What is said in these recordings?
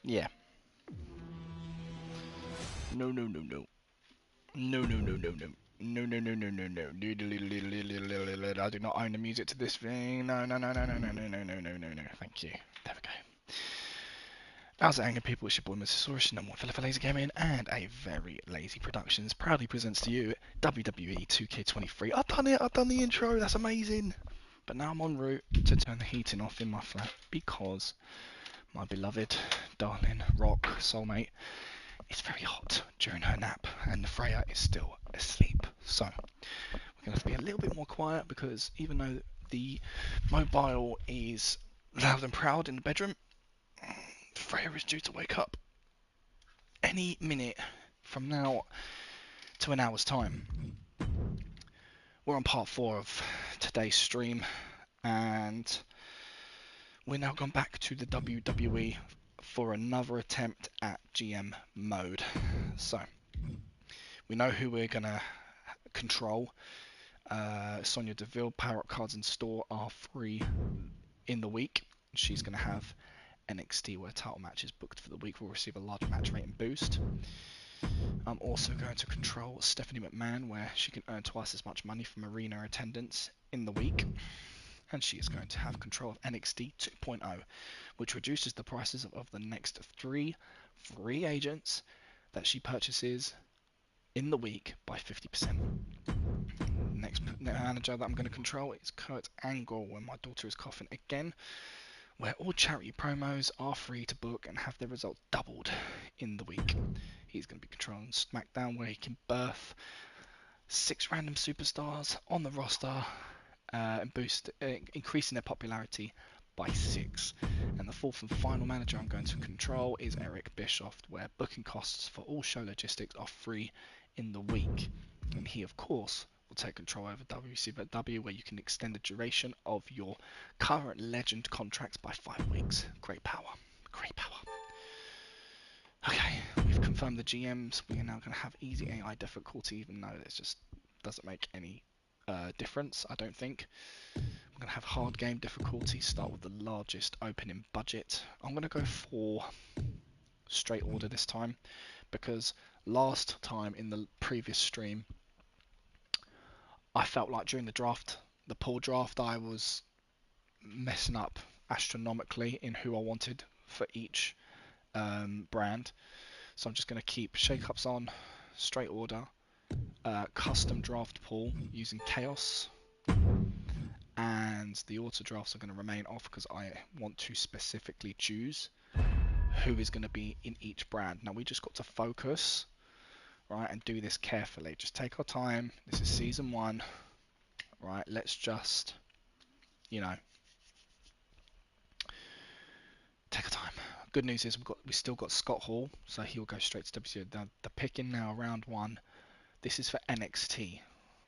Yeah. No, no, no, no. No, no, no, no, no. No, no, no, no, no, no. I do not own the music to this thing. No, no, no, no, no, no, no, no, no, no, no, no. Thank you. There we go. How's it hanging, people? It's your boy MillzySawUs, number one for lazy gaming, and a very lazy productions proudly presents to you WWE 2K23. I've done it. I've done the intro. That's amazing. But now I'm en route to turn the heating off in my flat because my beloved, darling, rock soulmate is very hot during her nap, and Freya is still asleep. So we're going to have to be a little bit more quiet because even though the mobile is loud and proud in the bedroom, Freya is due to wake up any minute from now to an hour's time. We're on part 4 of today's stream, and we're now gone back to the WWE for another attempt at GM mode. So we know who we're gonna control. Sonya Deville, power up cards in store are free in the week. She's gonna have NXT where title matches booked for the week will receive a large match rating boost. I'm also going to control Stephanie McMahon, where she can earn twice as much money from arena attendance in the week. And she is going to have control of NXT 2.0, which reduces the prices of the next 3 free agents that she purchases in the week by 50%. Next manager that I'm going to control is Kurt Angle, when my daughter is coughing again, where all charity promos are free to book and have their results doubled in the week. He's going to be controlling SmackDown, where he can birth 6 random superstars on the roster and increasing their popularity by 6. And the fourth and final manager I'm going to control is Eric Bischoff, where booking costs for all show logistics are free in the week. And he, of course, will take control over WCW, where you can extend the duration of your current legend contracts by 5 weeks. Great power. Great power. Okay, we've confirmed the GMs. We are now going to have easy AI difficulty, even though it just doesn't make any difference, I don't think. I'm going to have hard game difficulty, start with the largest opening budget. I'm going to go for straight order this time, because last time in the previous stream, I felt like during the draft, the pool draft, I was messing up astronomically in who I wanted for each brand. So I'm just going to keep shake-ups on, straight order, custom draft pool using chaos, and the auto drafts are going to remain off because I want to specifically choose who is going to be in each brand. Now we just got to focus, right, and do this carefully. Just take our time. This is season 1, right? Let's just, you know, take our time. Good news is we still got Scott Hall, so he'll go straight to WCW. The pick in now, round 1. This is for NXT,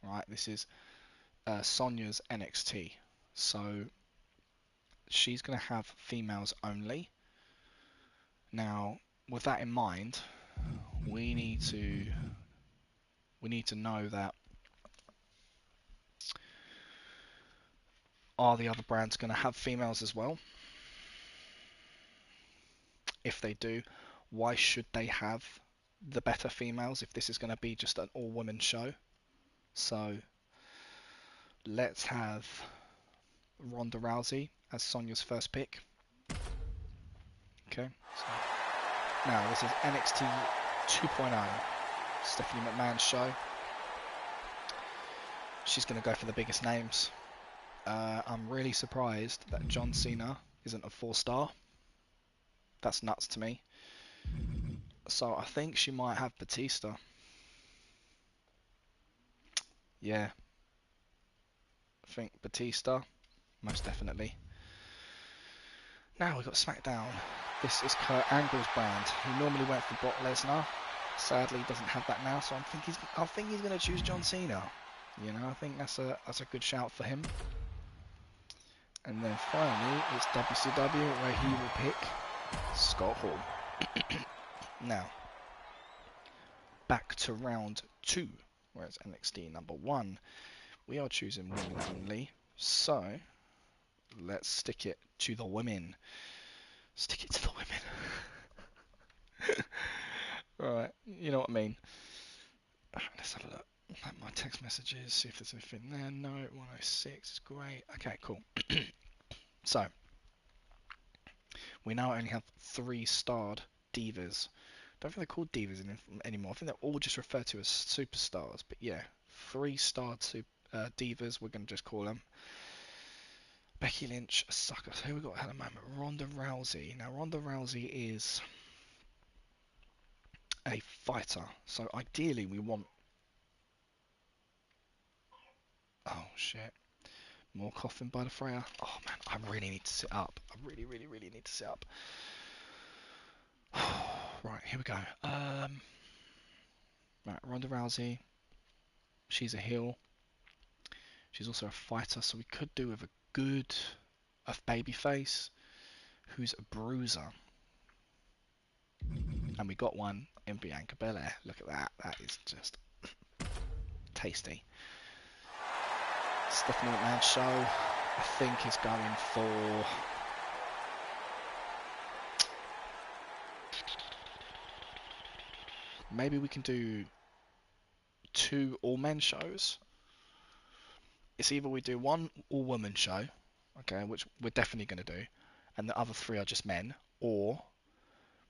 right? This is Sonya's NXT. So she's going to have females only. Now, with that in mind, we need to know that, are the other brands going to have females as well? If they do, why should they have the better females if this is going to be just an all-women show? So let's have Ronda Rousey as Sonya's first pick. Okay. So now this is NXT 2.0, Stephanie McMahon's show. She's going to go for the biggest names. I'm really surprised that John Cena isn't a 4-star. That's nuts to me. So I think she might have Batista. Yeah. I think Batista, most definitely. Now we've got SmackDown. This is Kurt Angle's brand. He normally went for Brock Lesnar. Sadly, he doesn't have that now, so I think he's going to choose John Cena. You know, I think that's a good shout for him. And then finally, it's WCW, where he will pick Scott Hall. Now, back to round 2, where it's NXT number 1. We are choosing women only, so let's stick it to the women. Stick it to the women. You know what I mean? Let's have a look at my text messages, see if there's anything there. No, 106 is great. Okay, cool. So, we now only have 3-starred divas. Don't think they're called divas anymore. I think they're all just referred to as superstars. But yeah, 3-starred divas, we're going to just call them. Becky Lynch, a sucker. So who we got at the moment? Ronda Rousey. Now, Ronda Rousey is a fighter. So ideally, we want... Oh, shit. More coughing by the Freya. Oh, man, I really need to sit up. I really, really, really need to sit up. Right, here we go. Right, Ronda Rousey. She's a heel. She's also a fighter, so we could do with a babyface who's a bruiser. And we got one in Bianca Belair. Look at that. That is just tasty. Stephanie McMahon show, I think, is going for... Maybe we can do 2 all-men shows. It's either we do 1 all-woman show, okay, which we're definitely going to do, and the other 3 are just men, or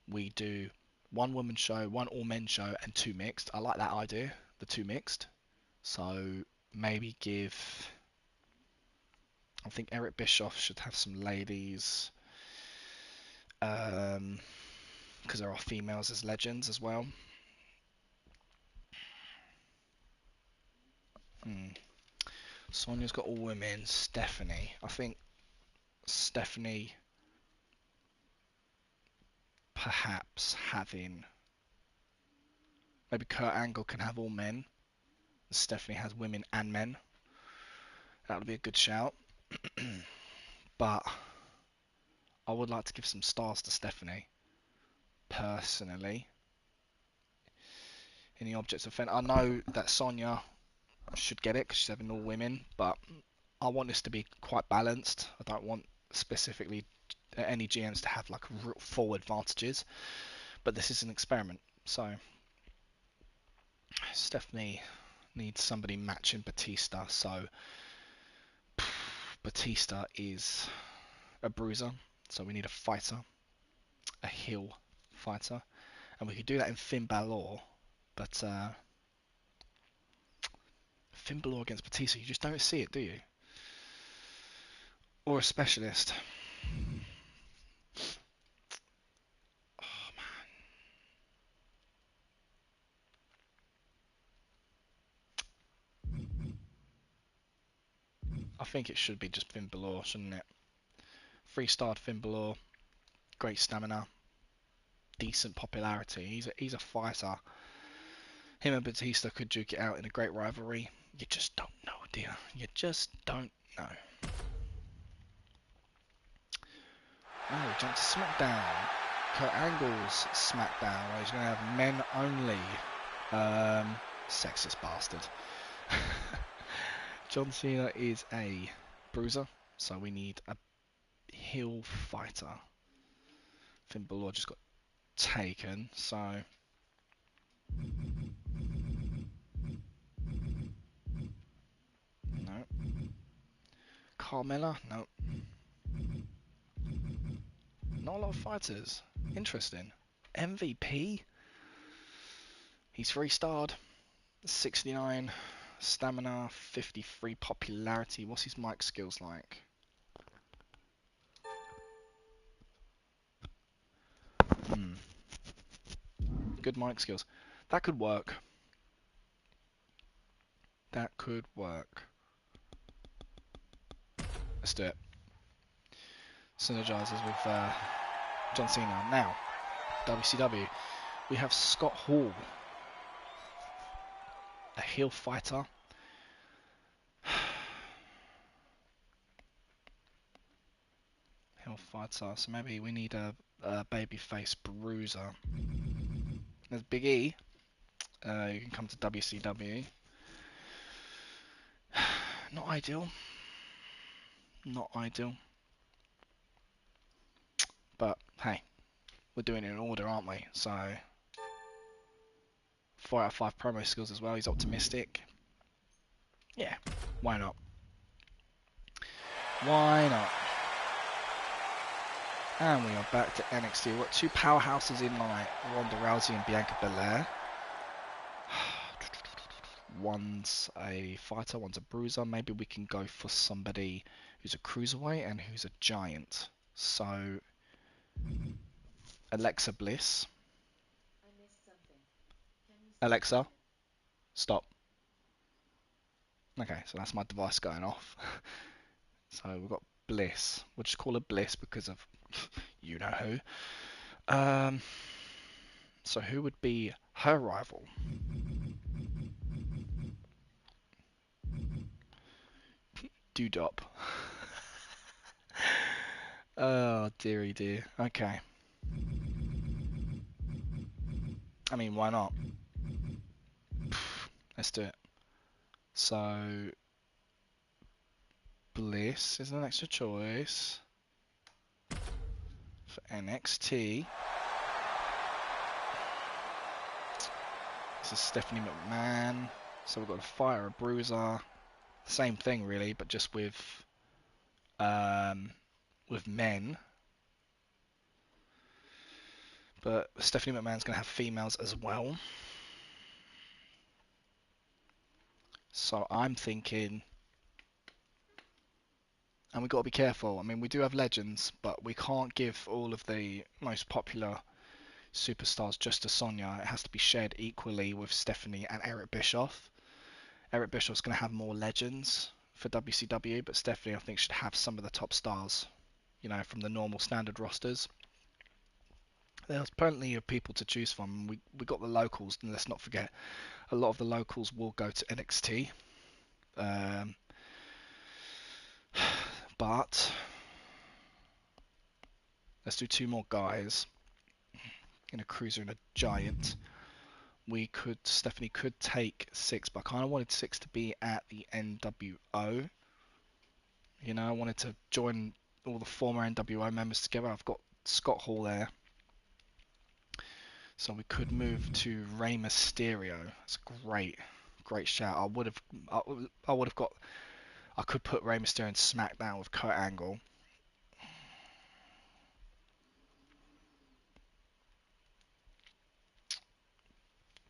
we do 1 woman show, 1 all-men show, and 2 mixed. I like that idea, the 2 mixed. So maybe give... I think Eric Bischoff should have some ladies, because there are females as legends as well. Sonya's got all women. Stephanie. I think Stephanie perhaps having... Maybe Kurt Angle can have all men. Stephanie has women and men. That would be a good shout. But I would like to give some stars to Stephanie. Personally. In the objects of offense. I know that Sonya should get it because she's having all women. But I want this to be quite balanced. I don't want specifically any GMs to have like full advantages. But this is an experiment. So Stephanie needs somebody matching Batista. So Batista is a bruiser. So we need a fighter. A heel fighter. And we could do that in Finn Balor. But Finn Balor against Batista, you just don't see it, do you? Or a specialist. Oh, man. I think it should be just Finn Balor, shouldn't it? 3-starred Finn Balor. Great stamina. Decent popularity. He's a fighter. Him and Batista could duke it out in a great rivalry. You just don't know, do you? You just don't know. Now we jump to SmackDown. Kurt Angle's SmackDown, where he's going to have men only. Sexist bastard. John Cena is a bruiser, so we need a heel fighter. Finn Balor just got taken, so... No. Carmella? No. Not a lot of fighters. Interesting. MVP? He's 3-starred. 69 stamina, 53 popularity. What's his mic skills like? Good mic skills. That could work. That could work. Let's do it. Synergizes with John Cena. Now, WCW. We have Scott Hall. A heel fighter. Heel fighter. So maybe we need a babyface bruiser. There's Big E. You can come to WCW. Not ideal. Not ideal. But hey, we're doing it in order, aren't we? So 4 out of 5 promo skills as well. He's optimistic. Yeah, why not? Why not? And we are back to NXT. We've got two powerhouses in night, Ronda Rousey and Bianca Belair. One's a fighter, one's a bruiser. Maybe we can go for somebody who's a cruiserweight and who's a giant. So, Alexa Bliss. Alexa, stop. Okay, so that's my device going off. So we've got Bliss. We'll just call her Bliss because of you know who. So who would be her rival? Doodop. Oh dearie dear. Okay. I mean, why not? Let's do it. So Bliss is an extra choice for NXT. This is Stephanie McMahon. So we've got a fighter, a bruiser. Same thing really, but just with men. But Stephanie McMahon's going to have females as well. So I'm thinking, and we've got to be careful. I mean, we do have legends, but we can't give all of the most popular superstars just to Sonya. It has to be shared equally with Stephanie and Eric Bischoff. Eric Bischoff's going to have more legends for WCW, but Stephanie, I think, should have some of the top stars, you know, from the normal standard rosters. There's plenty of people to choose from. We got the locals, and let's not forget, a lot of the locals will go to NXT. But let's do two more guys in a cruiser and a giant. Stephanie could take Six, but I kind of wanted Six to be at the NWO. You know, I wanted to join all the former NWO members together. I've got Scott Hall there. So we could move to Rey Mysterio. That's a great shout. I could put Rey Mysterio in SmackDown with Kurt Angle.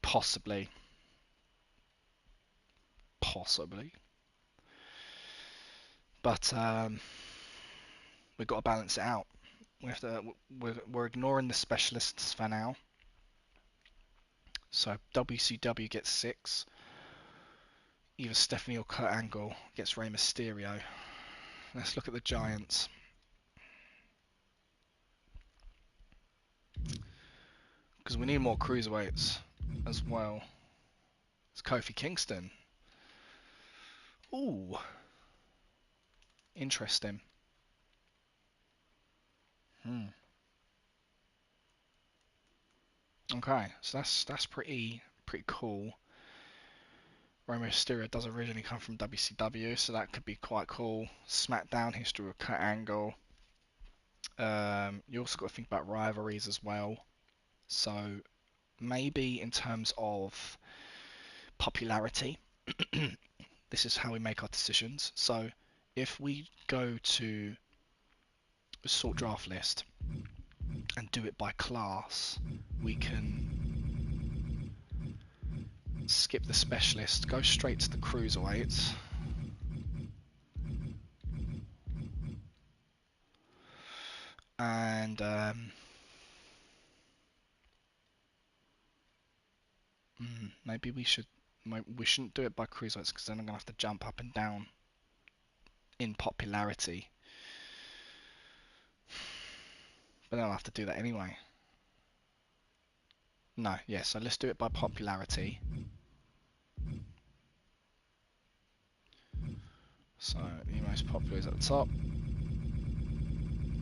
Possibly. But we've got to balance it out. We're ignoring the specialists for now. So WCW gets 6. Either Stephanie or Kurt Angle gets Rey Mysterio. Let's look at the Giants. Because we need more cruiserweights as well. It's Kofi Kingston. Ooh. Interesting. Okay, so that's pretty cool. Rey Mysterio does originally come from WCW, so that could be quite cool. SmackDown history with Kurt Angle. You also got to think about rivalries as well. So maybe in terms of popularity, this is how we make our decisions. So if we go to a sort draft list and do it by class, we can skip the specialist, go straight to the cruiserweights. And maybe we shouldn't do it by cruiserweights because then I'm gonna have to jump up and down in popularity. But then I'll have to do that anyway. No, yeah, so let's do it by popularity. So the most popular is at the top.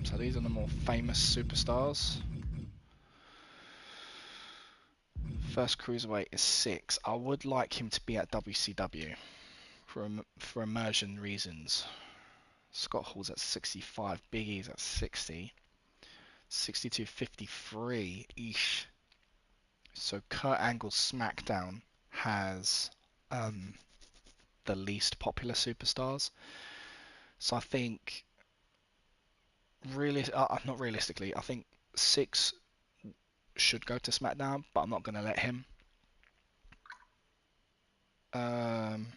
So these are the more famous superstars. First cruiserweight is 6. I would like him to be at WCW for immersion reasons. Scott Hall's at 65. Big E's at 60. 62.53. Eesh. So Kurt Angle's SmackDown has the least popular superstars. So I think not realistically, I think Six should go to SmackDown, but I'm not gonna let him. Um,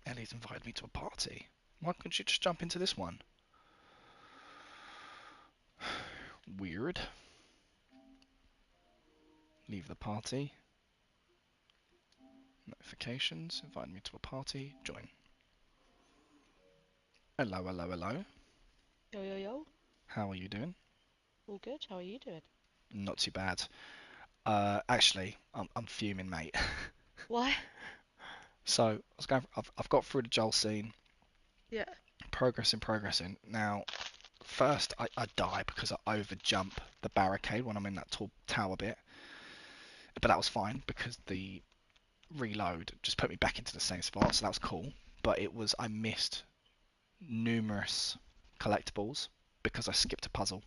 Ellie's invited me to a party. Why couldn't you just jump into this one? Weird. Leave the party. Notifications. Invite me to a party. Join. Hello, hello, hello. Yo, yo, yo. How are you doing? All good. How are you doing? Not too bad. Actually, I'm fuming, mate. Why? So I've got through the Joel scene. Yeah. Progressing. Now, first I die because I overjump the barricade when I'm in that tall tower bit. But that was fine because the reload just put me back into the same spot, so that was cool. But I missed numerous collectibles because I skipped a puzzle.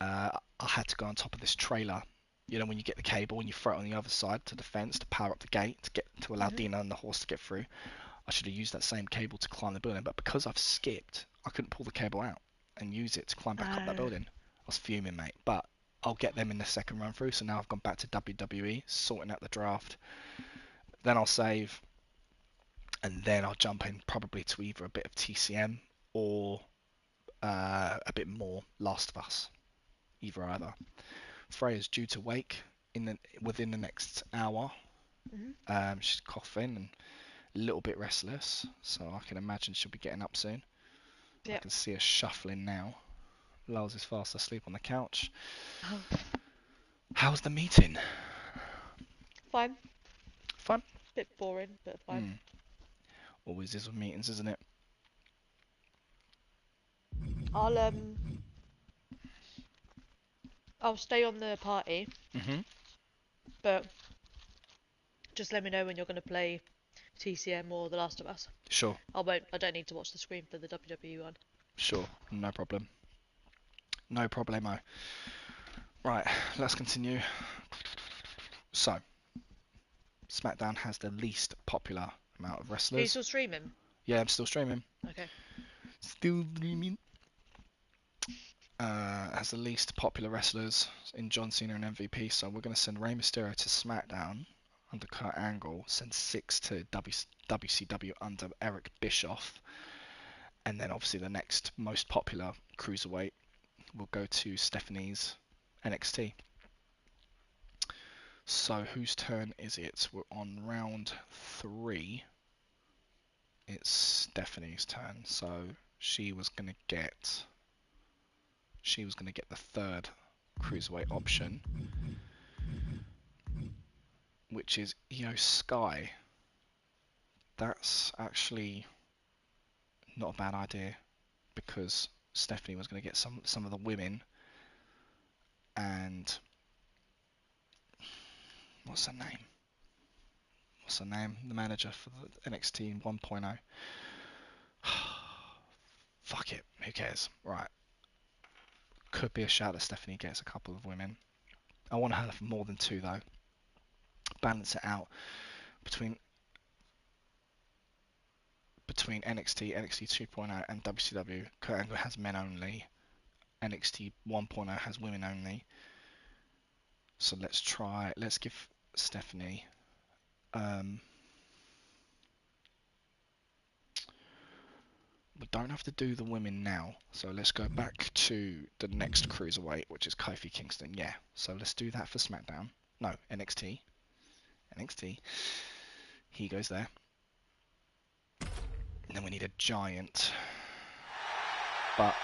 I had to go on top of this trailer. You know, when you get the cable and you throw it on the other side to the fence to power up the gate to allow Dina and the horse to get through. I should have used that same cable to climb the building, but because I've skipped, I couldn't pull the cable out and use it to climb back up that building. I was fuming, mate. But I'll get them in the second run through. So now I've gone back to WWE, sorting out the draft. Then I'll save, and then I'll jump in probably to either a bit of TCM or a bit more Last of Us. Either. Freya's due to wake within the next hour. She's coughing and a little bit restless, so I can imagine she'll be getting up soon. Yep. I can see her shuffling now. Lars is fast asleep on the couch. Oh. How's the meeting? Fine. Fun? Bit boring, but fine. Always is with meetings, isn't it? I'll stay on the party, but just let me know when you're gonna play TCM or The Last of Us. Sure. I don't need to watch the screen for the WWE one. Sure. No problem. No problemo. Right, let's continue. So, SmackDown has the least popular amount of wrestlers. Are you still streaming? Yeah, I'm still streaming. Okay. Still streaming. Has the least popular wrestlers in John Cena and MVP, so we're going to send Rey Mysterio to SmackDown under Kurt Angle, send Six to WCW under Eric Bischoff, and then obviously the next most popular cruiserweight will go to Stephanie's NXT. So whose turn is it? We're on round 3. It's Stephanie's turn, so she was going to get the third cruiserweight option, which is Io Sky. That's actually not a bad idea because Stephanie was going to get some of the women, and what's her name? The manager for the NXT 1.0. Fuck it, who cares? Right. Could be a shout that Stephanie gets a couple of women. I want her for more than 2 though. Balance it out between NXT, NXT 2.0 and WCW. Kurt Angle has men only. NXT 1.0 has women only. So let's give Stephanie we don't have to do the women now, so let's go back to the next cruiserweight, which is Kofi Kingston. Yeah, so let's do that for SmackDown. No, NXT. He goes there. And then we need a giant, but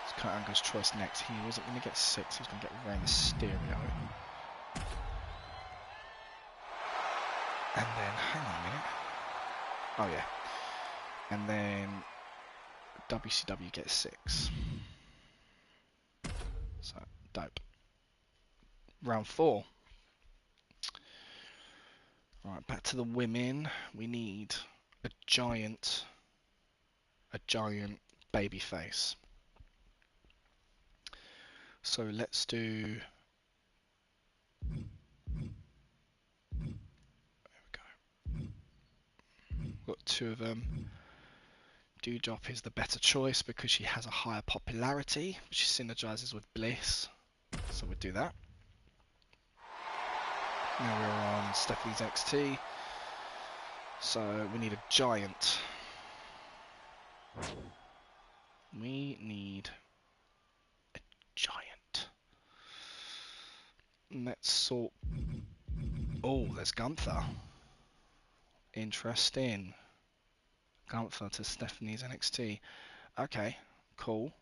it's Kurt Angle's choice next. He wasn't going to get 6, he was going to get Rey Mysterio. And then, hang on a minute. Oh yeah. And then WCW gets 6. So, dope. Round 4. Right, back to the women. We need a giant baby face. So let's do. There we go. Got two of them. Dewdrop is the better choice because she has a higher popularity, which synergizes with Bliss. So we'll do that. Now we're on Stephanie's XT. So we need a giant. We need a giant. Let's sort. Oh, there's Gunther. Interesting. Gunther to Stephanie's NXT. Okay, cool.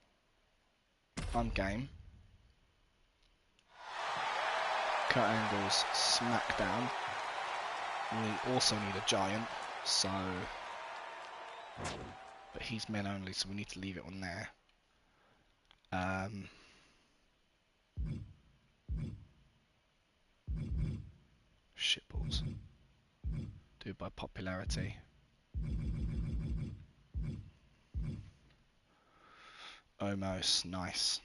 I'm game. Kurt Angle's SmackDown. We also need a giant, so. But he's men only, so we need to leave it on there. Shitballs. Do it by popularity. Almost nice.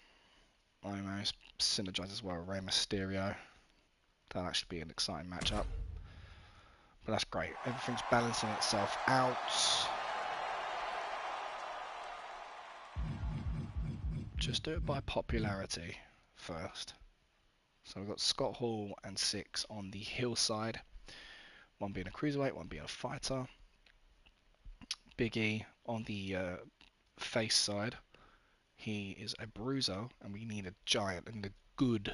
Almost synergizes well with Rey Mysterio. That'll actually be an exciting matchup. But that's great. Everything's balancing itself out. Just do it by popularity first. So we've got Scott Hall and 6 on the heel side. One being a cruiserweight, one being a fighter. Big E on the face side. He is a bruiser, and we need a giant, and a good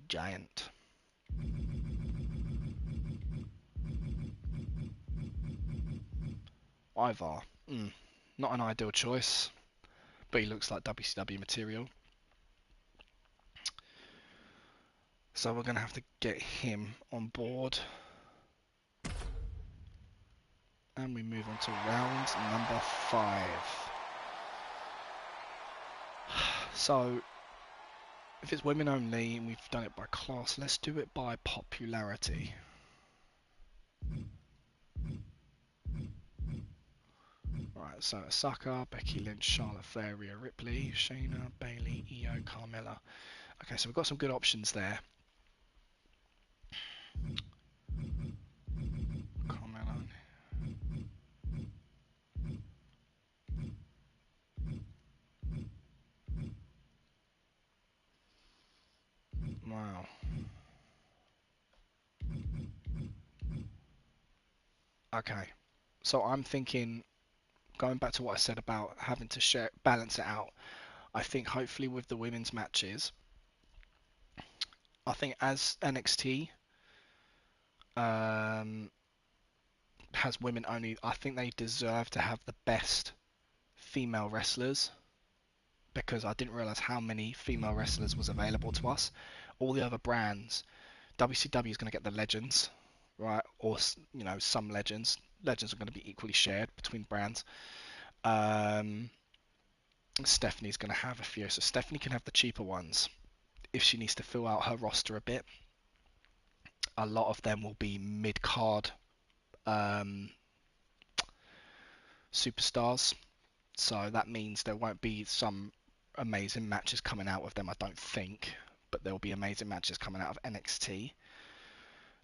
giant. Ivar, not an ideal choice, but he looks like WCW material. So we're going to have to get him on board. And we move on to round number 5. So, if it's women only and we've done it by class, let's do it by popularity. Right, so Osaka, Becky Lynch, Charlotte Flair, Rhea Ripley, Shayna, Bayley, Io, Carmella. Okay, so we've got some good options there. Carmella. Wow. Okay, so I'm thinking, going back to what I said about having to balance it out, I think hopefully with the women's matches, I think as NXT has women only, I think they deserve to have the best female wrestlers, because I didn't realize how many female wrestlers was available to us. All the other brands, WCW is going to get the legends, right? Or, you know, some legends. Legends are going to be equally shared between brands. Stephanie's going to have a few, so Stephanie can have the cheaper ones if she needs to fill out her roster a bit. A lot of them will be mid-card superstars, so that means there won't be some amazing matches coming out of them, I don't think, but there will be amazing matches coming out of NXT,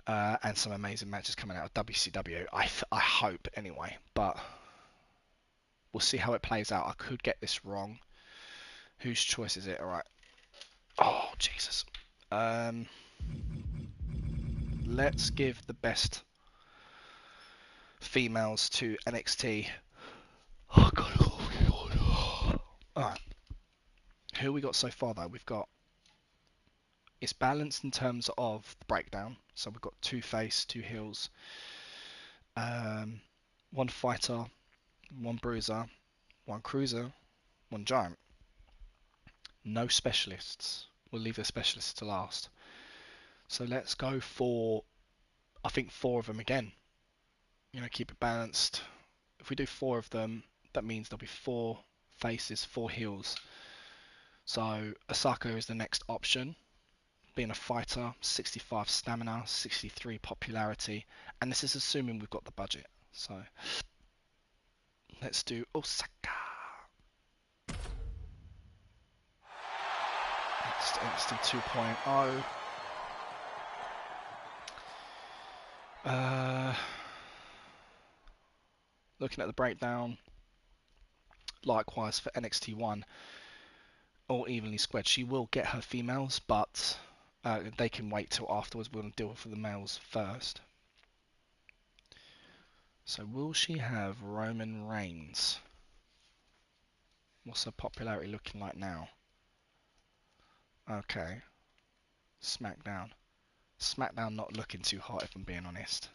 and some amazing matches coming out of WCW. I hope anyway, but we'll see how it plays out. I could get this wrong. Whose choice is it? All right. Oh Jesus. Let's give the best females to NXT. Oh God. Alright. Who we got so far though? We've got, it's balanced in terms of the breakdown. So we've got 2 face, 2 heels, 1 fighter, 1 bruiser, 1 cruiser, 1 giant. No specialists. We'll leave the specialists to last. So let's go for, I think 4 of them again. You know, keep it balanced. If we do 4 of them, that means there'll be 4 faces, 4 heels. So Osaka is the next option, being a fighter, 65 stamina, 63 popularity, and this is assuming we've got the budget. So let's do Osaka. It's NXT 2.0. Looking at the breakdown, likewise for NXT 1, all evenly spread. She will get her females, but they can wait till afterwards. We're going to deal with the males first. So will she have Roman Reigns? What's her popularity looking like now? Okay. SmackDown. SmackDown not looking too hot, if I'm being honest.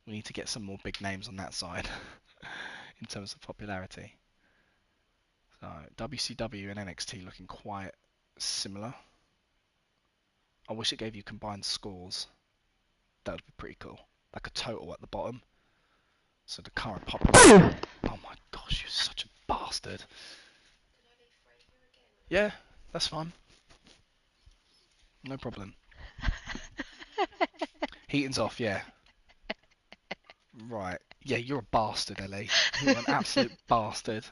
We need to get some more big names on that side in terms of popularity. So WCW and NXT looking quite similar. I wish it gave you combined scores. That would be pretty cool. Like a total at the bottom. So the current popularity. Oh my gosh, you're such a bastard. Yeah, that's fine. No problem. Heating's off, yeah. Right. Yeah, you're a bastard, Ellie. You're an absolute bastard.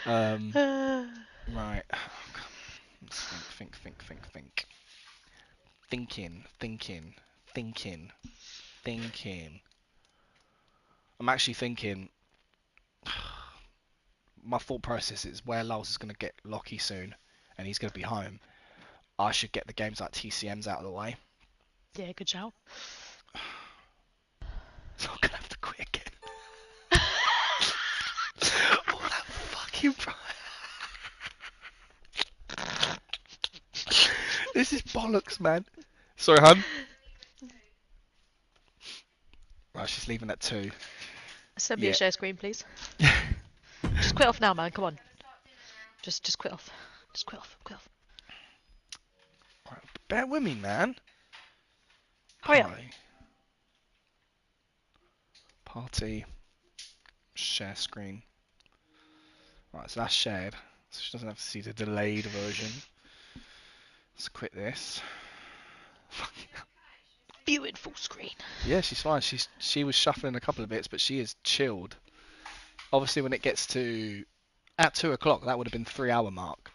Right. Let's think. Thinking. I'm actually thinking. My thought process is where Lowell's is going to get Lockie soon, and he's going to be home. I should get the games like TCMs out of the way. Yeah, good shout. So I'm going to have to quit again. All that fucking This is bollocks, man. Sorry, hun. Right, she's leaving at 2. Send me a share screen, please. Just quit off now, man. Come on. Just quit off. Just quit off. Right, bear with me, man. Hurry up. Party. Share screen. Right, so that's shared. So she doesn't have to see the delayed version. Let's quit this. View in full screen. Yeah, she's fine. She was shuffling a couple of bits, but she is chilled. Obviously, when it gets to at 2 o'clock, that would have been 3 hour mark.